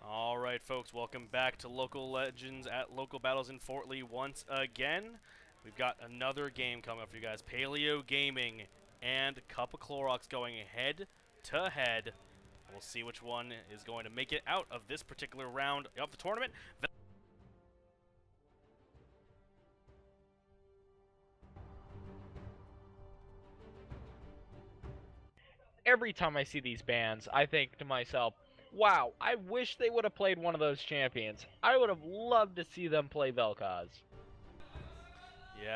Alright folks, welcome back to Local Legends at Local Battles in Fort Lee once again. We've got another game coming up for you guys. Paleo Gaming and Cup of Clorox going head to head. We'll see which one is going to make it out of this particular round of the tournament. Every time I see these bands, I think to myself, wow, I wish they would have played one of those champions. I would have loved to see them play Vel'Koz. Yeah.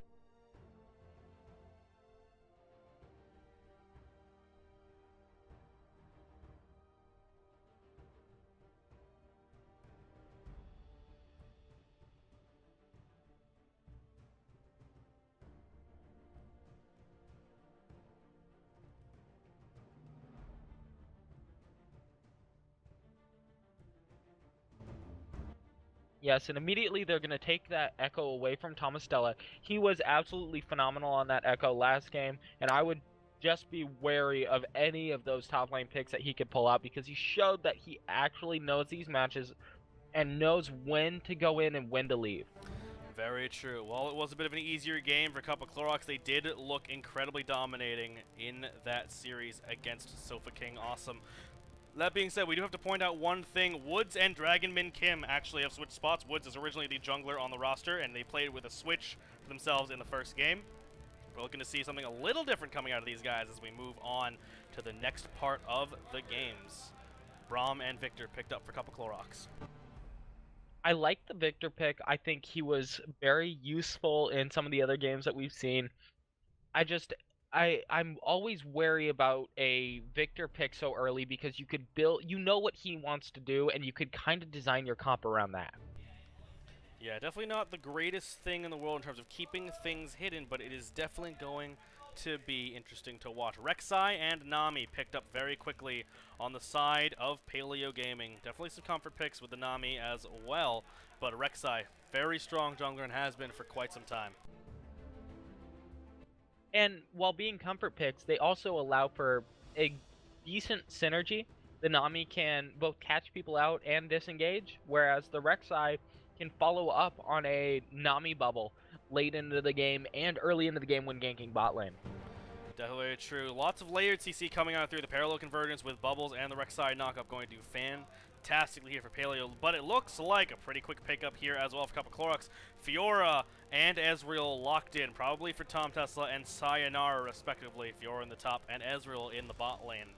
Yes, and immediately they're going to take that Echo away from Tomastella. He was absolutely phenomenal on that Echo last game, and I would just be wary of any of those top lane picks that he could pull out because he showed that he actually knows these matches and knows when to go in and when to leave. Very true. While it was a bit of an easier game for Cup of Clorox, they did look incredibly dominating in that series against Sofa King Awesome. That being said, we do have to point out one thing. Woods and Dragonmin Kim actually have switched spots. Woods is originally the jungler on the roster, and they played with a switch for themselves in the first game. We're looking to see something a little different coming out of these guys as we move on to the next part of the games. Braum and Victor picked up for Cup of Clorox. I like the Victor pick. I think he was very useful in some of the other games that we've seen. I'm always wary about a Victor pick so early because you could build, you know what he wants to do, and you could kind of design your comp around that. Yeah, definitely not the greatest thing in the world in terms of keeping things hidden, but it is definitely going to be interesting to watch. Rek'Sai and Nami picked up very quickly on the side of Paleo Gaming. Definitely some comfort picks with the Nami as well, but Rek'Sai, very strong jungler and has been for quite some time. And while being comfort picks, they also allow for a decent synergy. The Nami can both catch people out and disengage, whereas the Rek'Sai can follow up on a Nami bubble late into the game and early into the game when ganking bot lane. Definitely true. Lots of layered CC coming out through the parallel convergence with Bubbles and the Rek'Sai knockup going to do fantastically here for Paleo, but it looks like a pretty quick pickup here as well for Cup of Clorox. Fiora and Ezreal locked in, probably for Tom Tesla and Sayonara respectively. Fiora in the top and Ezreal in the bot lane.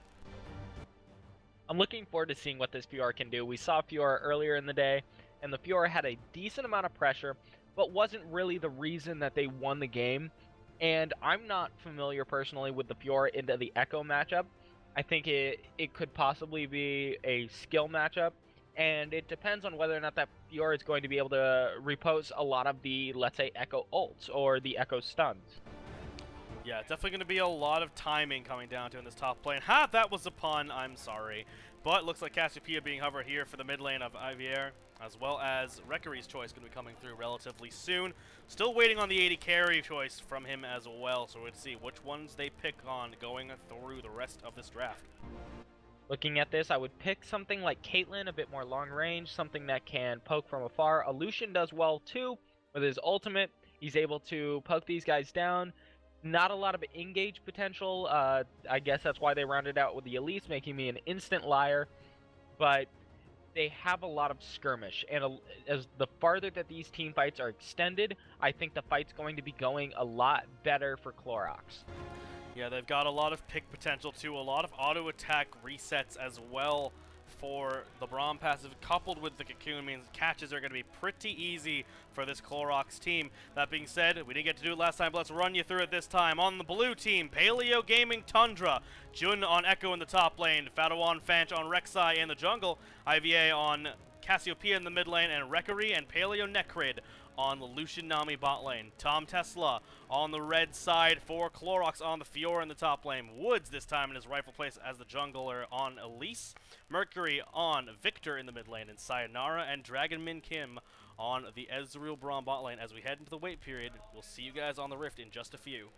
I'm looking forward to seeing what this Fiora can do. We saw Fiora earlier in the day, and the Fiora had a decent amount of pressure, but wasn't really the reason that they won the game. And I'm not familiar personally with the Fiora into the Echo matchup. I think it could possibly be a skill matchup, and it depends on whether or not that Fiora is going to be able to repose a lot of the, let's say, Echo ults or the Echo stuns. Yeah, definitely going to be a lot of timing coming down to in this top lane. Ha! That was a pun. I'm sorry. But looks like Cassiopeia being hovered here for the mid lane of Ivier, as well as Rekkeri's choice going to be coming through relatively soon. Still waiting on the 80 carry choice from him as well, so we'll see which ones they pick on going through the rest of this draft. Looking at this, I would pick something like Caitlyn, a bit more long range, something that can poke from afar. Lucian does well too with his ultimate. He's able to poke these guys down. Not a lot of engage potential. I guess that's why they rounded out with the Elise, making me an instant liar. But they have a lot of skirmish, and as the farther that these team fights are extended, I think the fight's going to be going a lot better for Clorox. Yeah, they've got a lot of pick potential too, a lot of auto attack resets as well for the Braum passive, coupled with the Cocoon means catches are going to be pretty easy for this Clorox team. That being said, we didn't get to do it last time, but let's run you through it this time. On the blue team, Paleo Gaming Tundra, Jun on Echo in the top lane, Fadawan Fanch on Rek'Sai in the jungle, IVA on Cassiopeia in the mid lane, and Rekkeri and Paleo Necrid on the Lucian Nami bot lane. Tom Tesla on the red side for Clorox on the Fiora in the top lane. Woods this time in his rightful place as the jungler on Elise. Mercury on Victor in the mid lane, and Sayonara and Dragonmin Kim on the Ezreal Braum bot lane. As we head into the wait period, we'll see you guys on the Rift in just a few.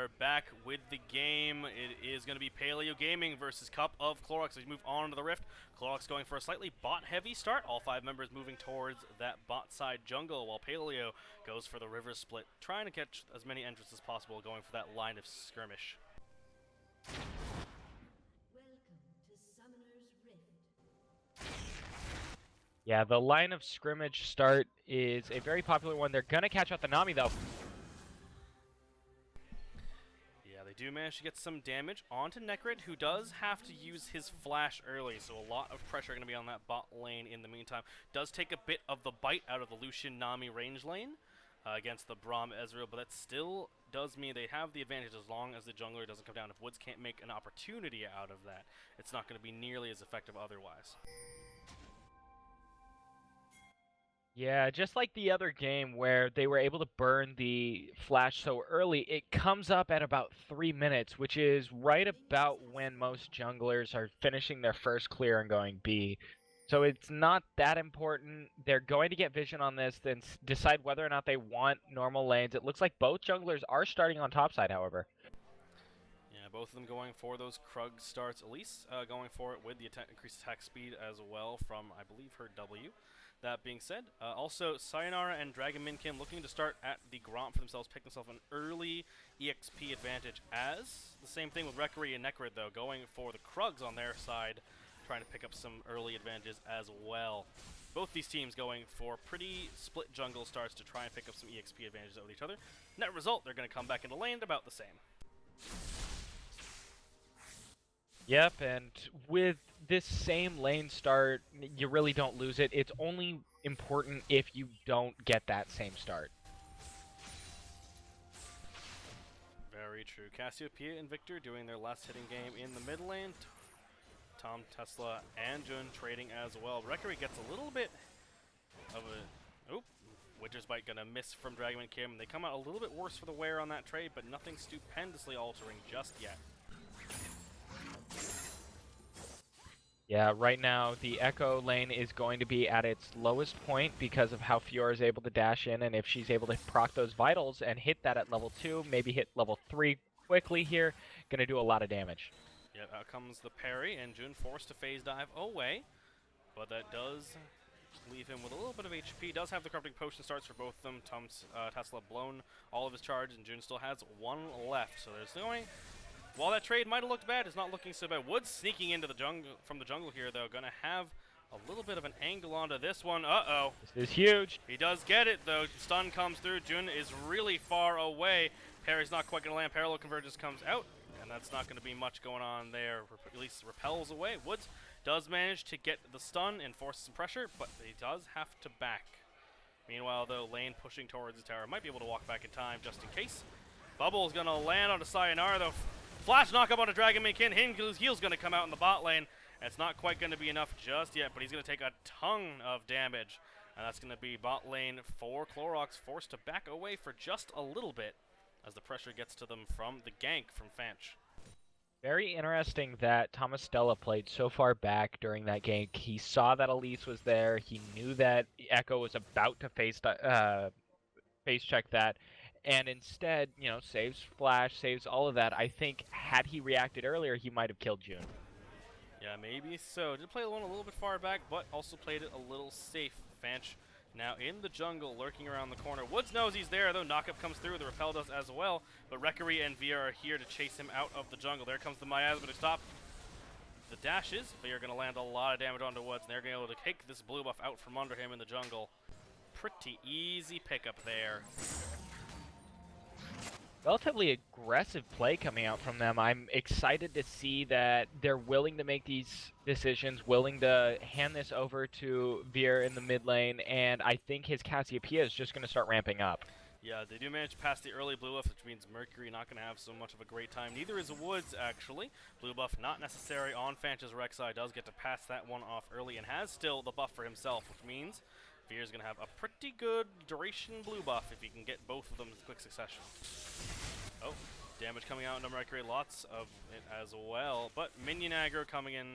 are back with the game. It is going to be Paleo Gaming versus Cup of Clorox. As we move on to the Rift, Clorox going for a slightly bot-heavy start. All 5 members moving towards that bot side jungle, while Paleo goes for the river split, trying to catch as many entrants as possible, going for that line of skirmish. Yeah, the line of scrimmage start is a very popular one. They're gonna catch out the Nami though. Yeah, they do manage to get some damage onto Necrid, who does have to use his flash early, so a lot of pressure going to be on that bot lane in the meantime. Does take a bit of the bite out of the Lucian Nami range lane against the Braum Ezreal, but that still does mean they have the advantage as long as the jungler doesn't come down. If Woods can't make an opportunity out of that, it's not going to be nearly as effective otherwise. Yeah, just like the other game where they were able to burn the flash so early, it comes up at about 3 minutes, which is right about when most junglers are finishing their first clear and going B. So it's not that important. They're going to get vision on this, then decide whether or not they want normal lanes. It looks like both junglers are starting on top side, however. Yeah, both of them going for those Krug starts. Elise going for it with the increased attack speed as well from, I believe, her W. That being said, also Sayonara and Dragon Minkim looking to start at the Gromp for themselves, pick themselves an early EXP advantage. As the same thing with Rekery and Necrid, though, going for the Krugs on their side, trying to pick up some early advantages as well. Both these teams going for pretty split jungle starts to try and pick up some EXP advantages over each other. Net result, they're going to come back into lane about the same. Yep, and with this same lane start, you really don't lose it. It's only important if you don't get that same start. Very true. Cassiopeia and Victor doing their last hitting game in the mid lane. Tom, Tesla, and Jun trading as well. Rekery gets a little bit of a... Oop. Witcher's Bite gonna miss from Dragon and Kim. They come out a little bit worse for the wear on that trade, but nothing stupendously altering just yet. Yeah, right now the Echo lane is going to be at its lowest point because of how Fiora is able to dash in, and if she's able to proc those vitals and hit that at level 2, maybe hit level 3 quickly here, gonna do a lot of damage. Yep, out comes the parry, and Jun forced to phase dive away, but that does leave him with a little bit of HP. Does have the corrupting potion starts for both of them. Tom's Tesla blown all of his charge, and Jun still has 1 left, so there's going... While that trade might have looked bad, it's not looking so bad. Woods sneaking into the jungle from the jungle here, though. Gonna have a little bit of an angle onto this one. Uh-oh. This is huge. He does get it, though. Stun comes through. Jun is really far away. Parry's not quite gonna land. Parallel Convergence comes out, and that's not gonna be much going on there. At least repels away. Woods does manage to get the stun and force some pressure, but he does have to back. Meanwhile, though, Lane pushing towards the tower. Might be able to walk back in time, just in case. Bubble's gonna land onto Sayonara, though. Flash knockup on a Dragon Minkin. His heel's going to come out in the bot lane. It's not quite going to be enough just yet, but he's going to take a ton of damage. And that's going to be bot lane for Clorox, forced to back away for just a little bit as the pressure gets to them from the gank from Fanch. Very interesting that Thomas Stella played so far back during that gank. He saw that Elise was there. He knew that Echo was about to face check that. And instead, you know, saves Flash, saves all of that. I think had he reacted earlier, he might have killed Jun. Yeah, maybe so. Did play the one a little bit far back, but also played it a little safe. Fanch now in the jungle, lurking around the corner. Woods knows he's there, though. Knockup comes through. The repel does as well. But Rekery and Via are here to chase him out of the jungle. There comes the miasma to stop the dashes. Via are going to land a lot of damage onto Woods, and they're going to be able to take this blue buff out from under him in the jungle. Pretty easy pickup there. Relatively aggressive play coming out from them. I'm excited to see that they're willing to make these decisions, willing to hand this over to Veer in the mid lane, and I think his Cassiopeia is just going to start ramping up. Yeah, they do manage to pass the early blue buff, which means Mercury not going to have so much of a great time. Neither is Woods, actually. Blue buff not necessary on Fanch's Rek'Sai. Does get to pass that one off early and has still the buff for himself, which means Veer's going to have a pretty good duration blue buff if he can get both of them in quick succession. Oh, damage coming out into Mercury, lots of it as well. But minion aggro coming in,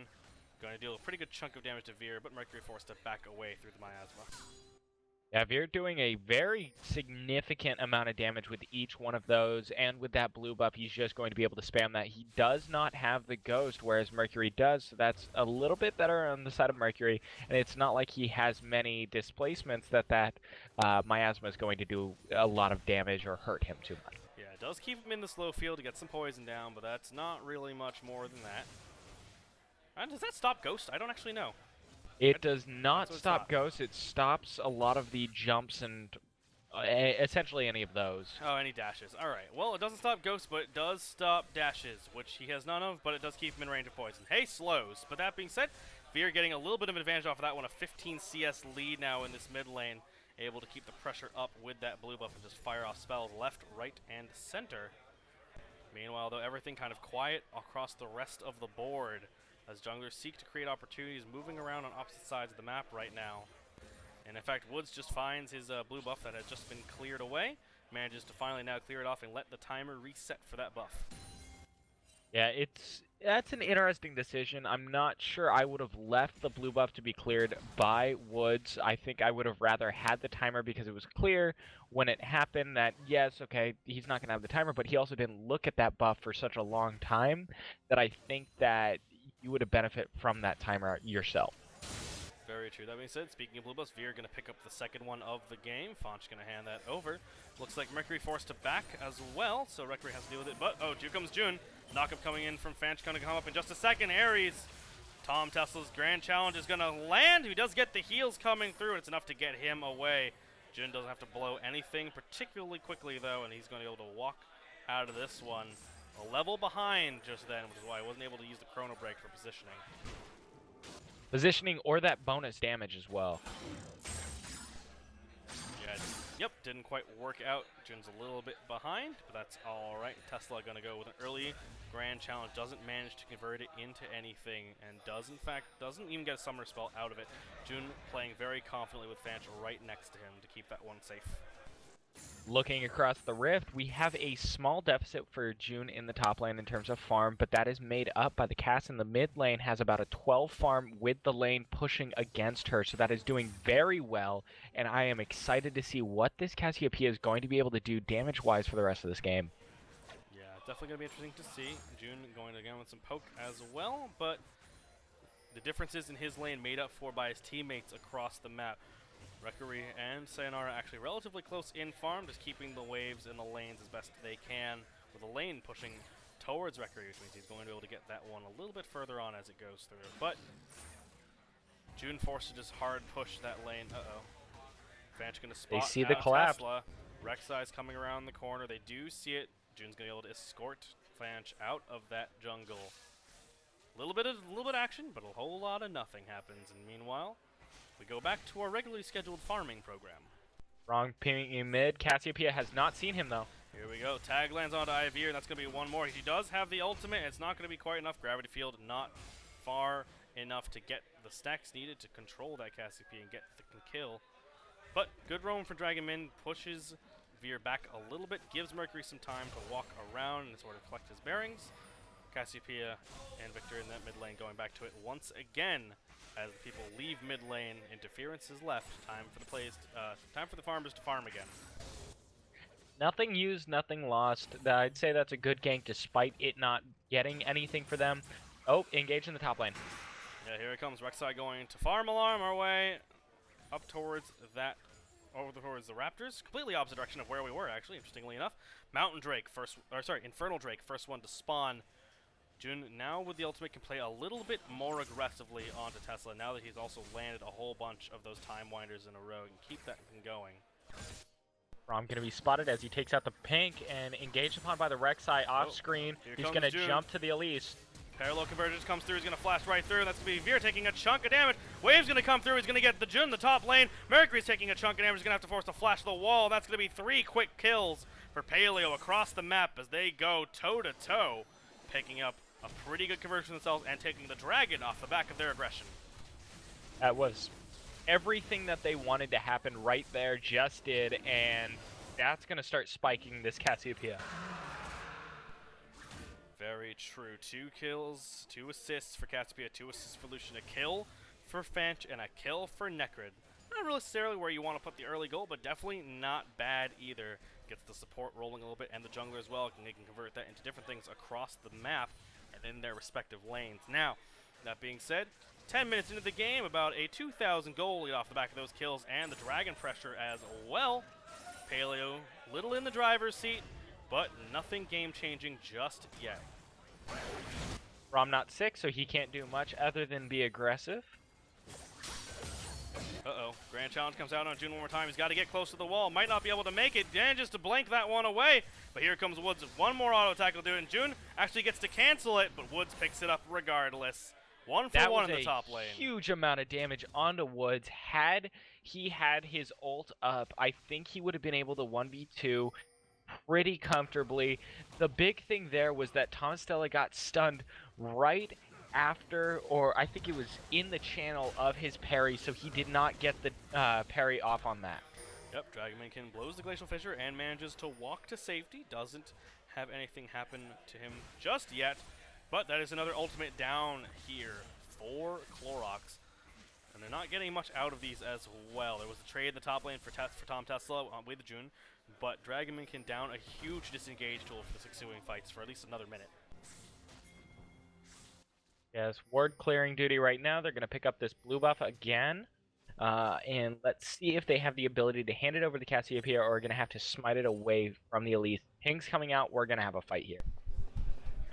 going to deal a pretty good chunk of damage to Veer, but Mercury forced to back away through the miasma. Yeah, Veer doing a very significant amount of damage with each one of those, and with that blue buff, he's just going to be able to spam that. He does not have the ghost, whereas Mercury does, so that's a little bit better on the side of Mercury, and it's not like he has many displacements that Miasma is going to do a lot of damage or hurt him too much. Yeah, it does keep him in the slow field to get some poison down, but that's not really much more than that. And does that stop Ghost? I don't actually know. It does not what stop Ghost, it stops a lot of the jumps and essentially any of those. Oh, any dashes. Alright, well, it doesn't stop Ghost, but it does stop dashes, which he has none of, but it does keep him in range of poison. Hey, slows. But that being said, Veer getting a little bit of an advantage off of that one, a 15 CS lead now in this mid lane, able to keep the pressure up with that blue buff and just fire off spells left, right, and center. Meanwhile, though, everything kind of quiet across the rest of the board as junglers seek to create opportunities moving around on opposite sides of the map right now. And in fact, Woods just finds his blue buff that had just been cleared away, manages to finally now clear it off and let the timer reset for that buff. Yeah, that's an interesting decision. I'm not sure I would have left the blue buff to be cleared by Woods. I think I would have rather had the timer because it was clear when it happened that, yes, okay, he's not going to have the timer, but he also didn't look at that buff for such a long time that I think that you would have benefited from that timer yourself. Very true. That being said, speaking of blue buffs, Veer going to pick up the second one of the game. Fonch going to hand that over. Looks like Mercury forced to back as well, so Mercury has to deal with it. But, oh, here comes June. Knockup coming in from Fanch, going to come up in just a second. Ares, Tom Tesla's grand challenge is going to land. He does get the heals coming through, and it's enough to get him away. Jun doesn't have to blow anything particularly quickly, though, and he's going to be able to walk out of this one a level behind just then, which is why he wasn't able to use the Chrono Break for positioning. Positioning or that bonus damage as well. Yeah, yep, didn't quite work out. Jun's a little bit behind, but that's all right. Tesla going to go with an early grand challenge. Doesn't manage to convert it into anything, and doesn't even get a summoner spell out of it. Jun playing very confidently with Fanch right next to him to keep that one safe. Looking across the rift, we have a small deficit for June in the top lane in terms of farm, but that is made up by the Cass in the mid lane has about a 12 farm with the lane pushing against her, so that is doing very well, and I am excited to see what this Cassiopeia is going to be able to do damage-wise for the rest of this game. Yeah, definitely going to be interesting to see. June going again with some poke as well, but the differences in his lane made up for by his teammates across the map. Reverie and Sayonara actually relatively close in farm, just keeping the waves in the lanes as best they can, with the lane pushing towards Reverie, which means he's going to be able to get that one a little bit further on as it goes through. But June forced to just hard push that lane. Uh-oh. Fanch going to spot they see the collapse. Tesla. Rek'Sai's coming around the corner. They do see it. June's going to be able to escort Fanch out of that jungle. A little bit of action, but a whole lot of nothing happens. And meanwhile, we go back to our regularly scheduled farming program. Wrong pinging in mid. Cassiopeia has not seen him, though. Here we go. Tag lands onto Ivir, and that's going to be one more. He does have the ultimate. It's not going to be quite enough. Gravity Field not far enough to get the stacks needed to control that Cassiopeia and get the kill. But good roam for Dragonmin. Pushes Veer back a little bit. Gives Mercury some time to walk around and sort of collect his bearings. Cassiopeia and Victor in that mid lane going back to it once again. As the people leave mid lane, interference is left. Time for the farmers to farm again. Nothing used, nothing lost. I'd say that's a good gank despite it not getting anything for them. Oh, engage in the top lane. Yeah, here it comes. Rek'Sai going to farm alarm our way up towards that, over towards the Raptors. Completely opposite direction of where we were, actually, interestingly enough. Infernal Drake, first one to spawn. Jun now with the ultimate can play a little bit more aggressively onto Tesla now that he's also landed a whole bunch of those Time Winders in a row and keep that thing going. Rom going to be spotted as he takes out the pink and engaged upon by the Rek'Sai off screen. He's going to jump to the Elise. Parallel Convergence comes through, he's going to flash right through, and that's going to be Veer taking a chunk of damage. Wave's going to come through, he's going to get the Jun, the top lane. Mercury's taking a chunk of damage, he's going to have to force a flash to the wall. That's going to be 3 quick kills for Paleo across the map as they go toe-to-toe, picking up a pretty good conversion themselves and taking the dragon off the back of their aggression. That was everything that they wanted to happen right there, just did, and that's going to start spiking this Cassiopeia. Very true. 2 kills, 2 assists for Cassiopeia, 2 assists for Lucian, a kill for Fanch, and a kill for Necrid. Not necessarily where you want to put the early goal, but definitely not bad either. Gets the support rolling a little bit, and the jungler as well, and they can convert that into different things across the map and in their respective lanes. Now, that being said, 10 minutes into the game, about a 2,000 goal lead off the back of those kills, and the dragon pressure as well. Paleo, little in the driver's seat, but nothing game-changing just yet. Rom not sick, so he can't do much other than be aggressive. Uh-oh. Grand Challenge comes out on June one more time. He's got to get close to the wall. Might not be able to make it. Manages to blank that one away. But here comes Woods. One more auto attack will do it. And June actually gets to cancel it, but Woods picks it up regardless. 1 for 1 in the top lane. Huge amount of damage onto Woods. Had he had his ult up, I think he would have been able to 1v2 pretty comfortably. The big thing there was that Tom Stella got stunned right after, or I think it was in the channel of his parry, so he did not get the parry off on that. Yep, Dragonmankin blows the Glacial Fissure and manages to walk to safety. Doesn't have anything happen to him just yet, but that is another ultimate down here for Clorox. And they're not getting much out of these as well. There was a trade in the top lane for Tom Tesla with June, but Dragonmankin down a huge disengage tool for the ensuing fights for at least another minute. Yes, ward clearing duty right now. They're going to pick up this blue buff again. And let's see if they have the ability to hand it over to Cassiopeia, or are going to have to smite it away from the Elise. Ping's coming out. We're going to have a fight here.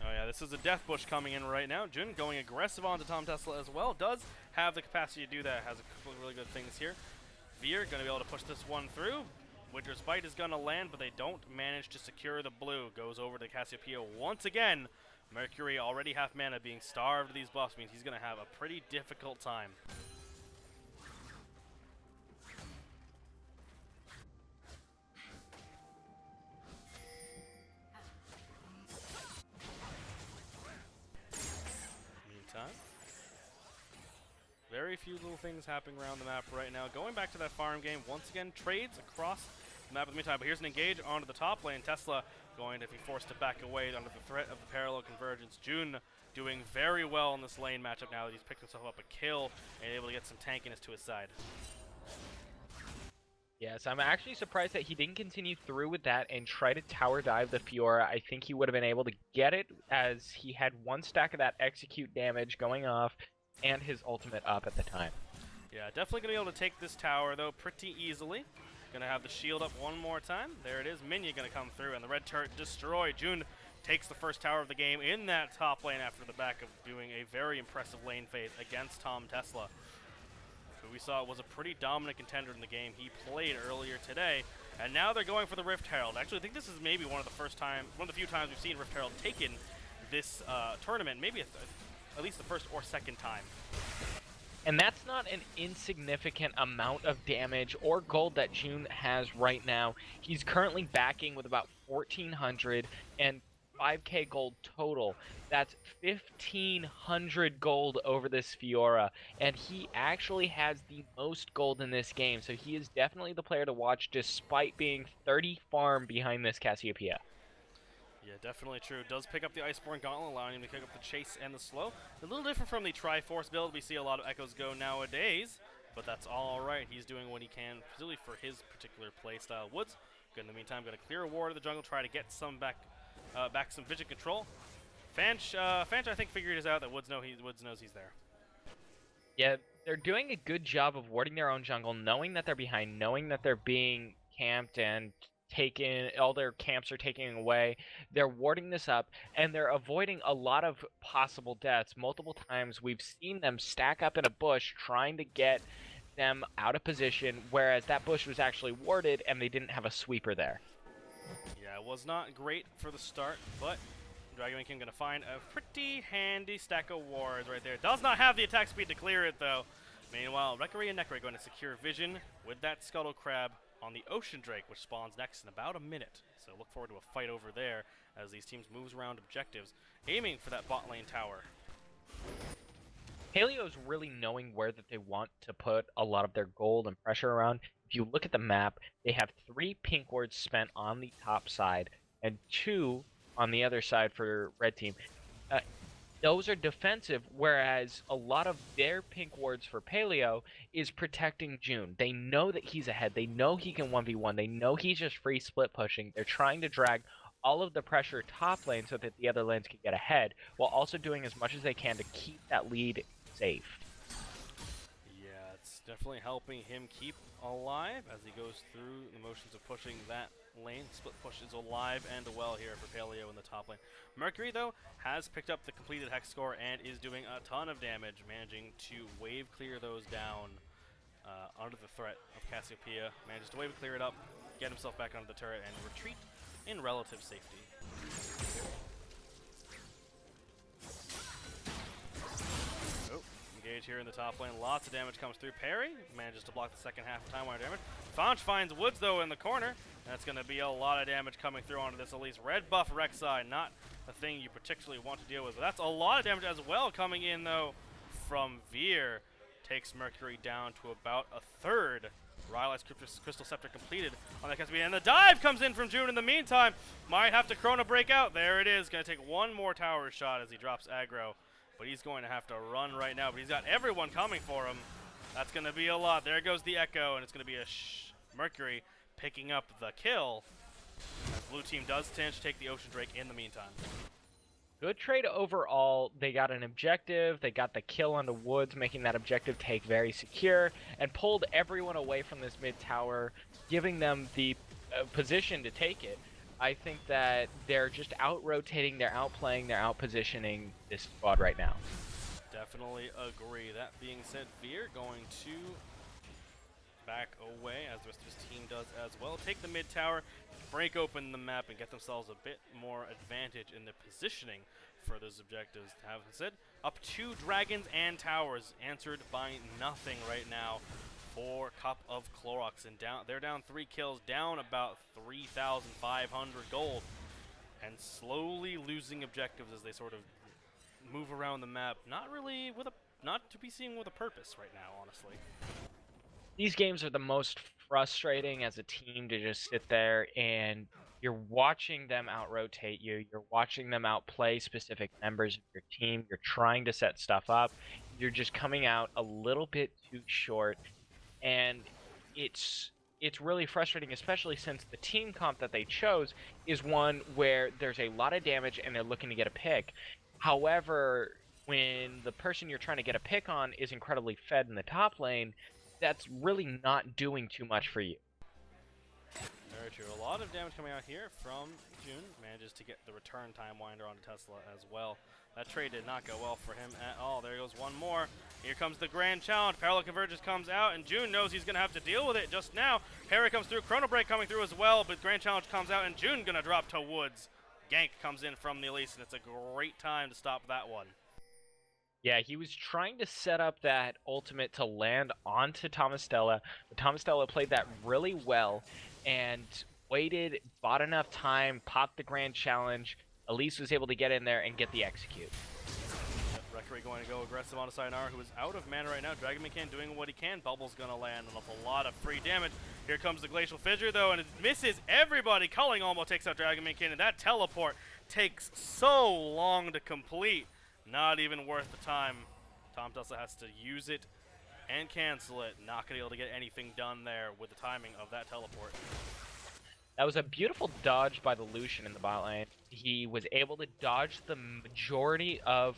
Oh yeah, this is a Death Bush coming in right now. Jun going aggressive onto Tom Tesla as well. Does have the capacity to do that. Has a couple of really good things here. Veer going to be able to push this one through. Winter's Bite is going to land, but they don't manage to secure the blue. Goes over to Cassiopeia once again. Mercury, already half mana, being starved of these buffs, means he's going to have a pretty difficult time. Meantime, very few little things happening around the map right now. Going back to that farm game, once again, trades across the map in the meantime, but here's an engage onto the top lane. Tesla going to be forced to back away under the threat of the parallel convergence. June doing very well in this lane matchup now that he's picked himself up a kill and able to get some tankiness to his side. Yes, I'm actually surprised that he didn't continue through with that and try to tower dive the Fiora. I think he would have been able to get it, as he had one stack of that execute damage going off and his ultimate up at the time. Yeah, definitely going to be able to take this tower, though, pretty easily. Going to have the shield up one more time. There it is. Minya going to come through, and the red turret destroyed. June takes the first tower of the game in that top lane after the back of doing a very impressive lane phase against Tom Tesla, who we saw was a pretty dominant contender in the game he played earlier today. And now they're going for the Rift Herald. Actually, I think this is maybe one of the few times we've seen Rift Herald taken this tournament. Maybe at least the first or second time. And that's not an insignificant amount of damage or gold that June has right now. He's currently backing with about 1,400 and 5k gold total. That's 1,500 gold over this Fiora, and he actually has the most gold in this game, so he is definitely the player to watch despite being 30 farm behind this Cassiopeia. Yeah, definitely true. Does pick up the Iceborne Gauntlet, allowing him to pick up the Chase and the Slow. A little different from the Triforce build we see a lot of Echoes go nowadays, but that's all right. He's doing what he can, particularly for his particular playstyle. Woods, good in the meantime, going to clear a ward of the jungle, try to get some back some vision control. Fanch, I think, figured out that Woods knows he's there. Yeah, they're doing a good job of warding their own jungle, knowing that they're behind, knowing that they're being camped and taken, all their camps are taken away. They're warding this up, and they're avoiding a lot of possible deaths. Multiple times we've seen them stack up in a bush trying to get them out of position, whereas that bush was actually warded and they didn't have a sweeper there. Yeah, it was not great for the start, but Dragonmankin going to find a pretty handy stack of wards right there. Does not have the attack speed to clear it, though. Meanwhile, Rekkari and Nekri going to secure vision with that Scuttle Crab on the Ocean Drake, which spawns next in about a minute. So look forward to a fight over there as these teams moves around objectives, aiming for that bot lane tower. Paleo's really knowing where that they want to put a lot of their gold and pressure around. If you look at the map, they have 3 pink wards spent on the top side and 2 on the other side for red team. those are defensive, whereas a lot of their pink wards for Paleo is protecting June. They know that he's ahead. They know he can 1v1. They know he's just free split pushing. They're trying to drag all of the pressure top lane so that the other lanes can get ahead, while also doing as much as they can to keep that lead safe. Yeah, it's definitely helping him keep alive as he goes through the motions of pushing that lane. Split push is alive and well here for Paleo in the top lane. Mercury, though, has picked up the completed hex score and is doing a ton of damage, managing to wave clear those down under the threat of Cassiopeia. Manages to wave clear it up, get himself back onto the turret, and retreat in relative safety. Oh, engage here in the top lane. Lots of damage comes through. Parry manages to block the second half of Time Wire damage. Faunch finds Woods, though, in the corner. That's going to be a lot of damage coming through onto this Elise. Red buff Rek'Sai, not a thing you particularly want to deal with. But that's a lot of damage as well coming in, though, from Veer. Takes Mercury down to about a third. Rylai's Crystal Scepter completed on that Cassiopeia. And the dive comes in from June in the meantime. Might have to Chrono break out. There it is. Going to take one more tower shot as he drops aggro. But he's going to have to run right now. But he's got everyone coming for him. That's going to be a lot. There goes the Echo, and it's going to be a Mercury picking up the kill. As blue team does take the Ocean Drake in the meantime. Good trade overall. They got an objective, they got the kill onto Woods, making that objective take very secure, and pulled everyone away from this mid tower, giving them the position to take it. I think that they're just out-rotating, they're outplaying, they're out-positioning this squad right now. Definitely agree. That being said, Veer going to back away, as the rest of his team does as well. Take the mid tower, break open the map, and get themselves a bit more advantage in the positioning for those objectives. Having said, up 2 dragons and towers, answered by nothing right now for Cup of Clorox. And they're down 3 kills, down about 3,500 gold, and slowly losing objectives as they sort of move around the map. Not to be seen with a purpose right now, honestly. These games are the most frustrating as a team to just sit there and you're watching them out-rotate you. You're watching them outplay specific members of your team. You're trying to set stuff up. You're just coming out a little bit too short. And it's really frustrating, especially since the team comp that they chose is one where there's a lot of damage and they're looking to get a pick. However, when the person you're trying to get a pick on is incredibly fed in the top lane, that's really not doing too much for you. Very true. A lot of damage coming out here from June. Manages to get the return time winder onto Tesla as well. That trade did not go well for him at all. There goes one more. Here comes the grand challenge. Parallel Convergence comes out, and June knows he's going to have to deal with it just now. Parry comes through. Chrono Break coming through as well, but grand challenge comes out, and June going to drop to Woods. Gank comes in from the Elise, and it's a great time to stop that one. Yeah, he was trying to set up that ultimate to land onto Thomastella, but Thomastella played that really well and waited, bought enough time, popped the grand challenge. Elise was able to get in there and get the execute. Referee going to go aggressive on Sayonara, who is out of mana right now. Dragonman doing what he can. Bubble's going to land on a lot of free damage. Here comes the Glacial Fissure, though, and it misses everybody. Culling almost takes out Dragonman, and that teleport takes so long to complete. Not even worth the time. Tom Tesla has to use it and cancel it. Not going to be able to get anything done there with the timing of that teleport. That was a beautiful dodge by the Lucian in the bot lane. He was able to dodge the majority of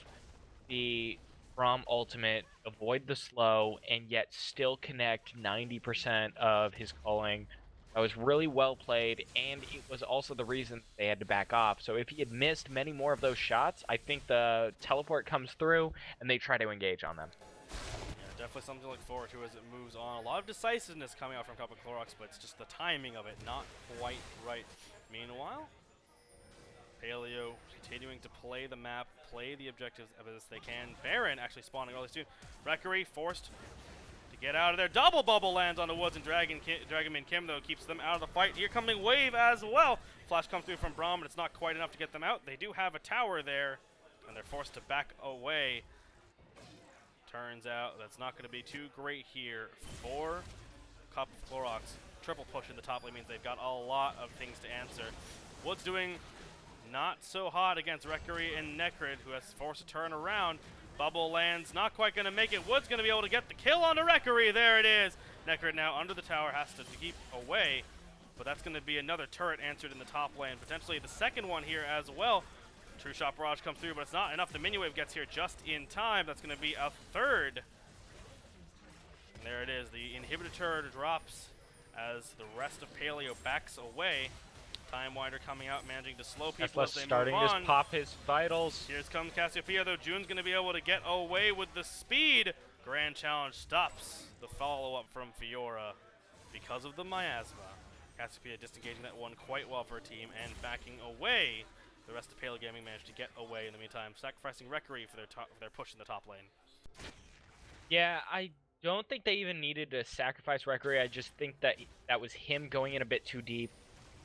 the Braum ultimate, avoid the slow, and yet still connect 90% of his culling. That was really well played, and it was also the reason they had to back off. So if he had missed many more of those shots, I think the teleport comes through, and they try to engage on them. Yeah, definitely something to look forward to as it moves on. A lot of decisiveness coming out from Cup of Clorox, but it's just the timing of it not quite right. Meanwhile, Paleo continuing to play the map, play the objectives as best they can. Baron actually spawning early soon. Reverie forced to get out of there. Double bubble lands on the Woods, and Dragonman Kim, though, keeps them out of the fight. Here coming wave as well. Flash comes through from Braum, but it's not quite enough to get them out. They do have a tower there, and they're forced to back away. Turns out that's not going to be too great here for Cup of Clorox. Triple push in the top lane means they've got a lot of things to answer. Woods doing not so hot against Rekery and Necrid, who has forced a turn around. Bubble lands, not quite going to make it. Wood's going to be able to get the kill onto Rekery. There it is. Necrid now under the tower, has to keep away. But that's going to be another turret answered in the top lane. Potentially the second one here as well. True Shot Barrage comes through, but it's not enough. The minion wave gets here just in time. That's going to be a third. And there it is. The inhibitor turret drops as the rest of Paleo backs away. Time Winder coming out, managing to slow people as they starting move on. to pop his vitals. Here comes Cassiopeia, though. June's going to be able to get away with the speed. Grand Challenge stops the follow-up from Fiora because of the miasma. Cassiopeia disengaging that one quite well for her team and backing away. The rest of Paleo Gaming managed to get away in the meantime, sacrificing Rekery for their push in the top lane. Yeah, I don't think they even needed to sacrifice Rekery. I just think that was him going in a bit too deep.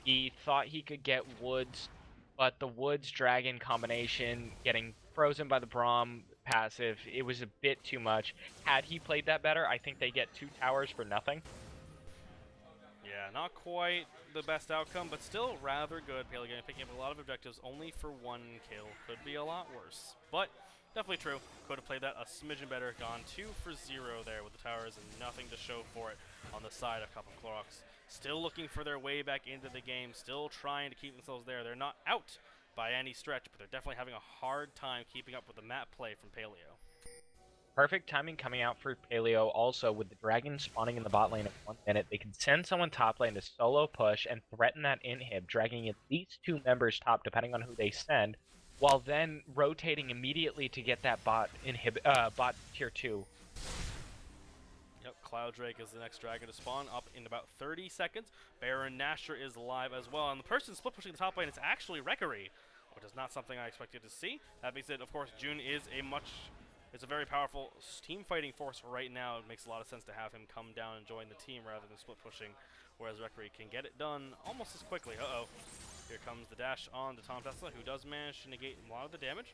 He thought he could get Woods, but the Woods Dragon combination, getting frozen by the Braum passive, it was a bit too much. Had he played that better, I think they get 2 towers for nothing. Yeah, not quite the best outcome, but still rather good. Paleo Gaming picking up a lot of objectives only for 1 kill. Could be a lot worse, but definitely true. Could have played that a smidgen better. Gone 2 for 0 there with the towers and nothing to show for it on the side of Cup and Clorox. Still looking for their way back into the game, still trying to keep themselves there. They're not out by any stretch, but they're definitely having a hard time keeping up with the map play from Paleo. Perfect timing coming out for Paleo. Also, with the dragon spawning in the bot lane in 1 minute, they can send someone top lane to solo push and threaten that inhib, dragging at least 2 members top, depending on who they send, while then rotating immediately to get that bot tier 2. Yep, Cloud Drake is the next dragon to spawn up in about 30 seconds. Baron Nashor is live as well, and the person split pushing the top lane is actually Rekery, which is not something I expected to see. That being said, of course, June is a very powerful team fighting force right now. It makes a lot of sense to have him come down and join the team rather than split pushing, whereas Rekery can get it done almost as quickly. Uh-oh. Here comes the dash on to Tom Tesla, who does manage to negate a lot of the damage.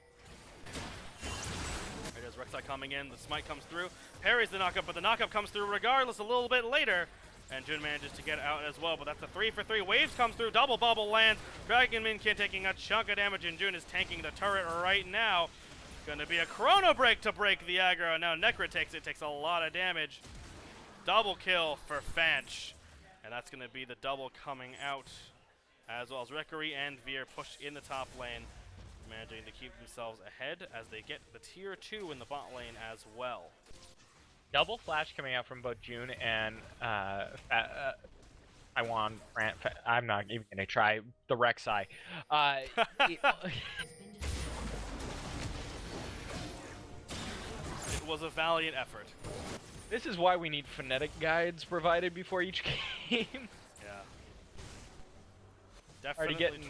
There it is, Rek'Sai coming in, the smite comes through, parries the knockup, but the knockup comes through regardless a little bit later. And Jun manages to get out as well, but that's a 3 for 3. Waves comes through, double bubble lands. Dragon Minkin taking a chunk of damage, and Jun is tanking the turret right now. Gonna be a chrono break to break the aggro. Now Necrid takes a lot of damage. Double kill for Fanch. And that's gonna be the double coming out, as well as Rekery and Veer push in the top lane, managing to keep themselves ahead as they get the tier 2 in the bot lane as well. Double flash coming out from both June and Taiwan. I'm not even gonna try the Rek'Sai. It was a valiant effort. This is why we need phonetic guides provided before each game. Yeah. Definitely Already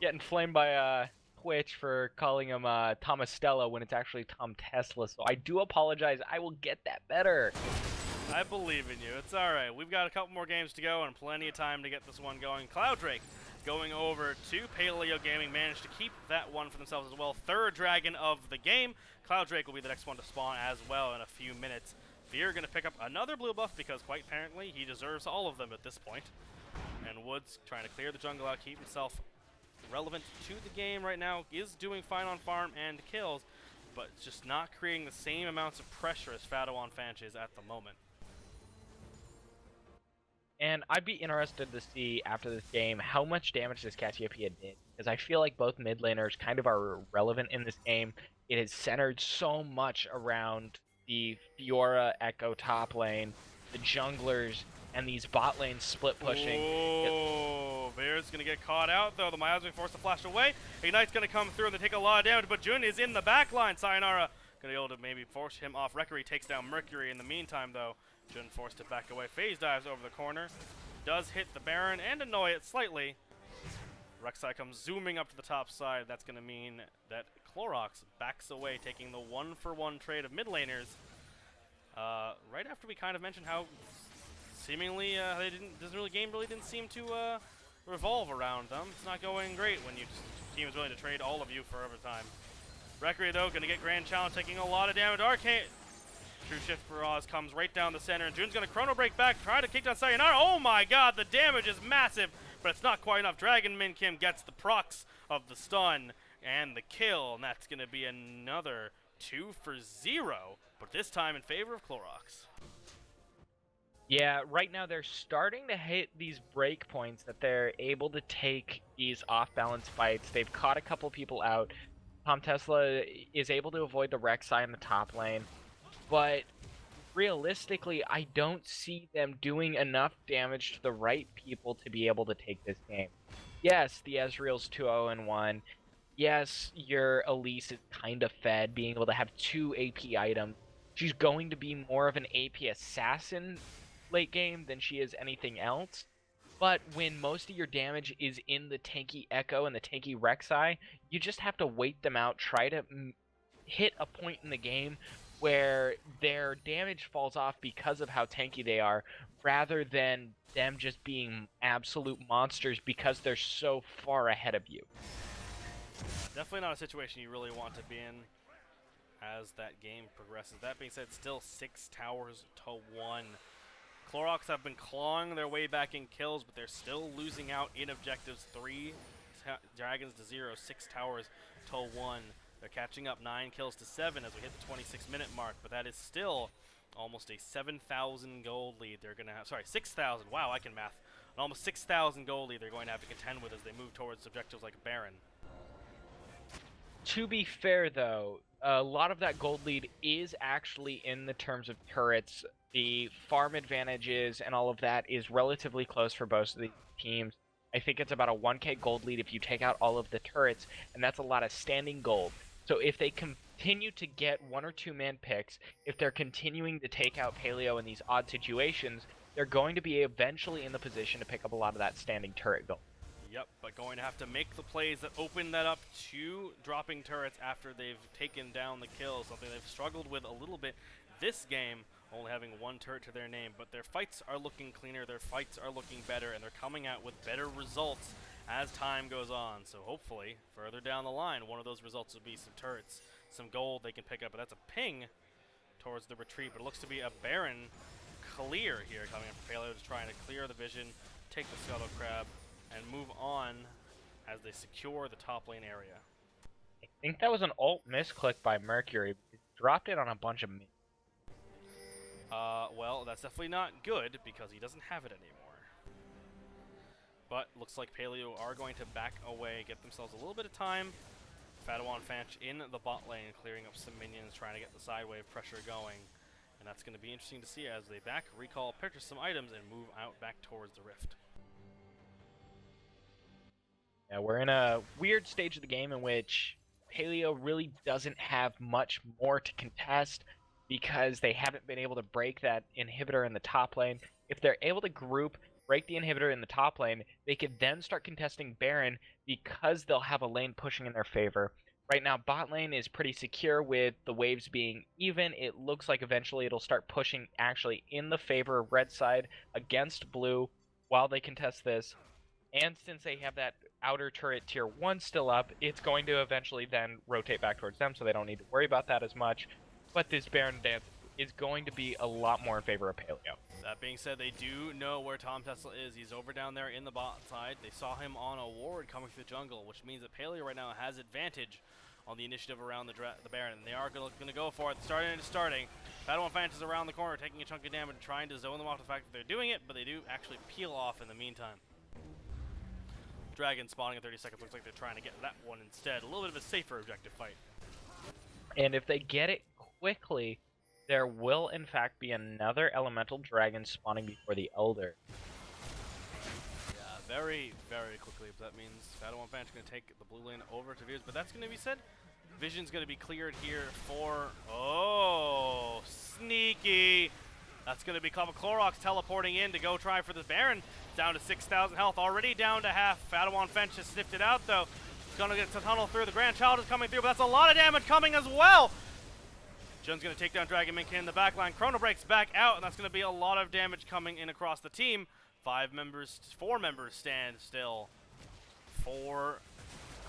getting flamed by Twitch for calling him Thomas Stella when it's actually Tom Tesla, so I do apologize. I will get that better. I believe in you. It's alright. We've got a couple more games to go and plenty of time to get this one going. Cloud Drake going over to Paleo Gaming, managed to keep that one for themselves as well. 3rd dragon of the game. Cloud Drake will be the next one to spawn as well in a few minutes. Veer going to pick up another blue buff because quite apparently he deserves all of them at this point. And Woods trying to clear the jungle out, keep himself relevant to the game right now, is doing fine on farm and kills, but just not creating the same amounts of pressure as Fado on Fanch is at the moment. And I'd be interested to see after this game how much damage this Cassiopeia did, because I feel like both mid laners kind of are relevant in this game. It is centered so much around the Fiora Echo top lane, the junglers, and these bot lanes split pushing. Oh, Veer's going to get caught out, though. The Miasma forced to flash away. Ignite's going to come through and they take a lot of damage, but Jun is in the back line. Sayonara going to be able to maybe force him off. Rekery takes down Mercury in the meantime, though. Jun forced to back away. Phase dives over the corner. Does hit the Baron and annoy it slightly. Rek'Sai comes zooming up to the top side. That's going to mean that Clorox backs away, taking the 1-for-1 trade of mid laners. Right after we kind of mentioned how seemingly game really didn't seem to revolve around them. It's not going great when your team is willing to trade all of you for overtime. Rekery, though, going to get Grand Challenge, taking a lot of damage. Arcane True Shift Barrage comes right down the center, and Jun's going to chrono break back, try to kick down Sayonara. Oh my god, the damage is massive but it's not quite enough. Dragon Min Kim gets the procs of the stun and the kill, and that's going to be another 2 for 0, but this time in favor of Clorox. Yeah, right now they're starting to hit these break points that they're able to take these off-balance fights. They've caught a couple people out. Tom Tesla is able to avoid the Rek'Sai in the top lane, but realistically, I don't see them doing enough damage to the right people to be able to take this game. Yes, the Ezreal's 2-0-1. Yes, your Elise is kind of fed, being able to have 2 AP items. She's going to be more of an AP assassin late game than she is anything else. But when most of your damage is in the tanky Echo and the tanky Rek'Sai, you just have to wait them out, try to hit a point in the game where their damage falls off because of how tanky they are, rather than them just being absolute monsters because they're so far ahead of you. Definitely not a situation you really want to be in as that game progresses. That being said, still 6 towers to 1. Clorox have been clawing their way back in kills, but they're still losing out in objectives. 3 dragons to 0, 6 towers to 1. They're catching up 9 kills to 7 as we hit the 26-minute mark, but that is still almost a 7,000 gold lead. They're going to have, sorry, 6,000. Wow, I can math. An almost 6,000 gold lead they're going to have to contend with as they move towards objectives like Baron. To be fair, though, a lot of that gold lead is actually in the terms of turrets. The farm advantages and all of that is relatively close for both of the teams. I think it's about a 1k gold lead if you take out all of the turrets, and that's a lot of standing gold. So if they continue to get 1 or 2 man picks, if they're continuing to take out Paleo in these odd situations, they're going to be eventually in the position to pick up a lot of that standing turret gold. Yep, but going to have to make the plays that open that up to dropping turrets after they've taken down the kill, something they've struggled with a little bit this game, only having 1 turret to their name. But their fights are looking cleaner, their fights are looking better, and they're coming out with better results as time goes on. So hopefully, further down the line, one of those results will be some turrets, some gold they can pick up. But that's a ping towards the retreat, but it looks to be a Baron clear here coming in from Paleo, just trying to clear the vision, take the Scuttle Crab, and move on as they secure the top lane area. I think that was an ult misclick by Mercury. He dropped it on a bunch of mid. Well, that's definitely not good because he doesn't have it anymore. But looks like Paleo are going to back away, get themselves a little bit of time. Fadawan Fanch in the bot lane, clearing up some minions, trying to get the side wave pressure going. And that's going to be interesting to see as they back, recall, purchase some items, and move out back towards the Rift. Yeah, we're in a weird stage of the game in which Paleo really doesn't have much more to contest because they haven't been able to break that inhibitor in the top lane. If they're able to group, break the inhibitor in the top lane, they could then start contesting Baron because they'll have a lane pushing in their favor. Right now, bot lane is pretty secure with the waves being even. It looks like eventually it'll start pushing actually in the favor of red side against blue while they contest this. And since they have that outer turret tier 1 still up, it's going to eventually then rotate back towards them, so they don't need to worry about that as much. But this Baron dance is going to be a lot more in favor of Paleo. That being said, they do know where Tom Tesla is. He's over down there in the bot side. They saw him on a ward coming through the jungle, which means that Paleo right now has advantage on the initiative around the Baron, and they are going to go for it. Starting. Fadawan Fanch is around the corner, taking a chunk of damage, trying to zone them off the fact that they're doing it, but they do actually peel off in the meantime. Dragon spawning in 30 seconds. Looks like they're trying to get that one instead. A little bit of a safer objective fight. And if they get it quickly, there will in fact be another elemental dragon spawning before the Elder. Yeah, very, very quickly. That means Fadawan Fanch is going to take the blue lane over to Viz, but that's going to be said. Vision's going to be cleared here for... Oh, sneaky. That's going to be Clorox teleporting in to go try for the Baron. Down to 6,000 health, already down to half. Fadawan Fanch has sniffed it out, though. He's going to get to tunnel through. The Grandchild is coming through, but that's a lot of damage coming as well. Jun's going to take down Dragon Minkin in the backline. Chrono breaks back out, and that's going to be a lot of damage coming in across the team. 4 members stand still for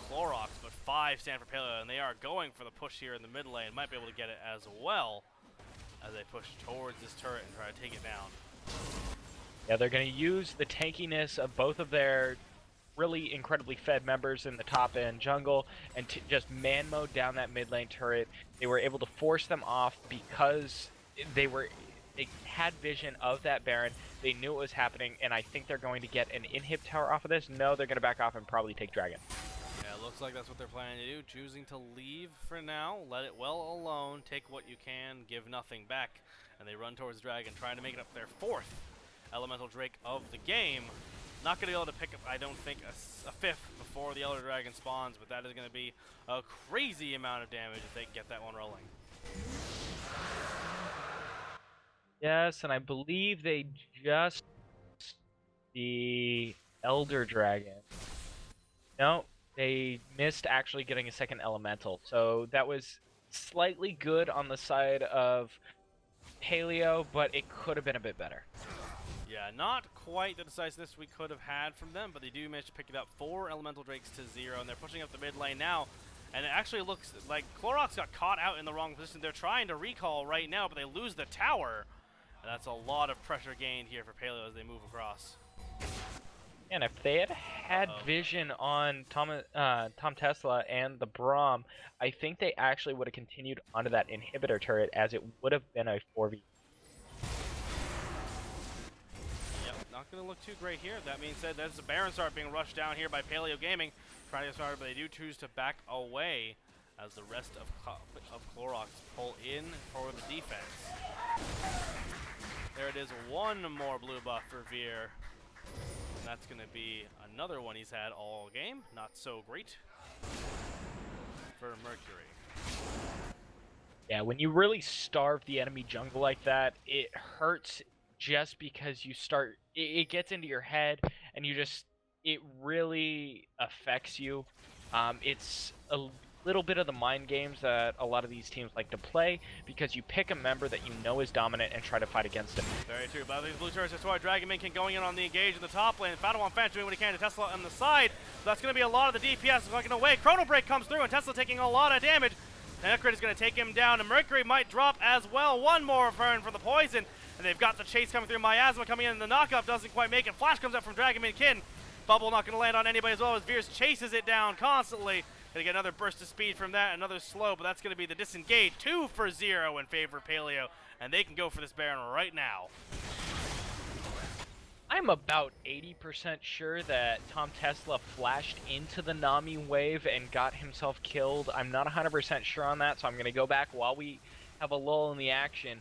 Clorox, but 5 stand for Paleo, and they are going for the push here in the mid lane. Might be able to get it as well as they push towards this turret and try to take it down. Yeah, they're going to use the tankiness of both of their really incredibly fed members in the top end jungle and just man mode down that mid lane turret. They were able to force them off because they had vision of that Baron. They knew it was happening, and I think they're going to get an inhib tower off of this. No, they're going to back off and probably take Dragon. Yeah, it looks like that's what they're planning to do. Choosing to leave for now, let it well alone, take what you can, give nothing back, and they run towards Dragon, trying to make it up their 4th Elemental Drake of the game. Not going to be able to pick up, I don't think, a 5th before the Elder Dragon spawns, but that is going to be a crazy amount of damage if they can get that one rolling. Yes, and I believe they just the Elder Dragon. No, they missed actually getting a second elemental. So that was slightly good on the side of Paleo, but it could have been a bit better. Yeah, not quite the decisiveness we could have had from them, but they do manage to pick it up. 4 Elemental Drakes to 0, and they're pushing up the mid lane now. And it actually looks like Clorox got caught out in the wrong position. They're trying to recall right now, but they lose the tower. And that's a lot of pressure gained here for Paleo as they move across. And if they had vision on Tom Tesla and the Braum, I think they actually would have continued onto that inhibitor turret, as it would have been a 4v. Yep, not going to look too great here. That being said, there's the Baron start being rushed down here by Paleo Gaming, trying to get started, but they do choose to back away as the rest of Clorox pull in for the defense. There it is, one more blue buff for Veer. And that's going to be another one he's had all game. Not so great for Mercury. Yeah, when you really starve the enemy jungle like that, it hurts just because you start, it gets into your head and it really affects you. It's a little bit of the mind games that a lot of these teams like to play, because you pick a member that you know is dominant and try to fight against him. Very true. But these blue turrets destroy. Dragonman can going in on the engage in the top lane. Padawan Fan doing what he can to Tesla on the side. So that's going to be a lot of the DPS fucking away. Chrono Break comes through, and Tesla taking a lot of damage. And Ekrid is going to take him down, and Mercury might drop as well. One more burn for the poison, and they've got the chase coming through. Miasma coming in, and the knockup doesn't quite make it. Flash comes up from Dragonman Kin. Bubble not going to land on anybody as well as Veers chases it down constantly. Gonna get another burst of speed from that, another slow, but that's gonna be the disengage. 2 for 0 in favor of Paleo, and they can go for this Baron right now. I'm about 80% sure that Tom Tesla flashed into the Nami wave and got himself killed. I'm not 100% sure on that, so I'm gonna go back while we have a lull in the action.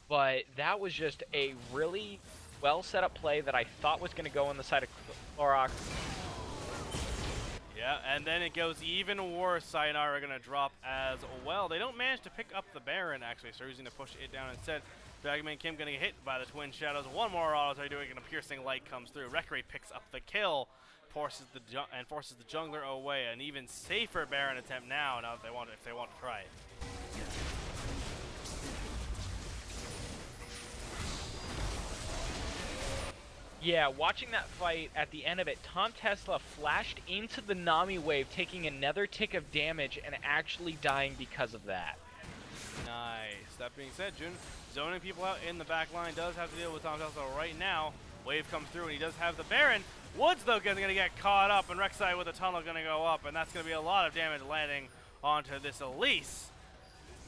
But that was just a really well set up play that I thought was gonna go on the side of Clorox. Yeah, and then it goes even worse. Sayonara are going to drop as well. They don't manage to pick up the Baron, actually, so he's going to push it down instead. Dragonman Kim getting hit by the Twin Shadows. One more auto doing, and a piercing light comes through. Rekkry picks up the kill, forces the jungler away. An even safer Baron attempt now if they want to try it. Yeah, watching that fight, at the end of it, Tom Tesla flashed into the Nami wave, taking another tick of damage and actually dying because of that. Nice. That being said, Jun zoning people out in the back line does have to deal with Tom Tesla right now. Wave comes through and he does have the Baron. Woods, though, going to get caught up, and Rek'Sai with a tunnel going to go up, and that's going to be a lot of damage landing onto this Elise.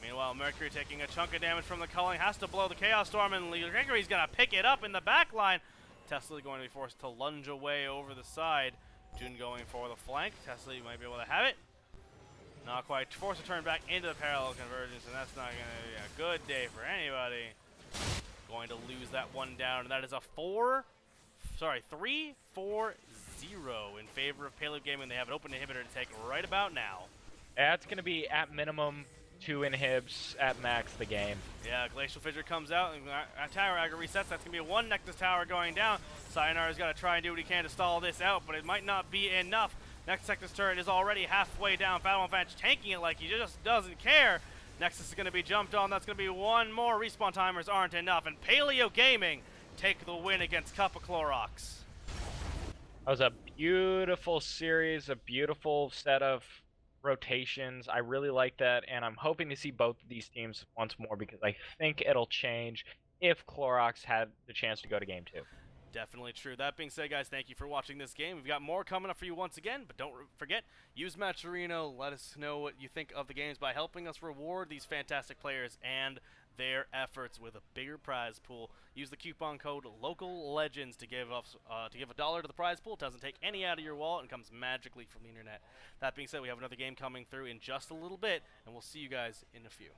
Meanwhile, Mercury taking a chunk of damage from the culling, has to blow the Chaos Storm, and Rekkry's going to pick it up in the back line. Tesla going to be forced to lunge away over the side. Jun going for the flank. Tesla might be able to have it. Not quite. Forced to turn back into the parallel convergence, and that's not going to be a good day for anybody. Going to lose that one down, and that is a 3-4-0 in favor of Paleo Gaming. They have an open inhibitor to take right about now. That's going to be, at minimum, 2 inhibs, at max, the game. Yeah, Glacial Fissure comes out, and Tower Agger resets. That's going to be a 1 Nexus Tower going down. Sayonara's got to try and do what he can to stall this out, but it might not be enough. Next Nexus turret is already halfway down. Padawan Vanch tanking it like he just doesn't care. Nexus is going to be jumped on. That's going to be one more. Respawn timers aren't enough, and Paleo Gaming take the win against Cup of Clorox. That was a beautiful series, a beautiful set of rotations. I really like that, and I'm hoping to see both of these teams once more, because I think it'll change if Clorox had the chance to go to game 2. Definitely true. That being said, guys, thank you for watching this game. We've got more coming up for you once again, but don't forget, use Matcherino. Let us know what you think of the games by helping us reward these fantastic players and their efforts with a bigger prize pool. Use the coupon code LOCALLEGENDS to give us $1 to the prize pool. It doesn't take any out of your wallet and comes magically from the internet. That being said, we have another game coming through in just a little bit, and we'll see you guys in a few.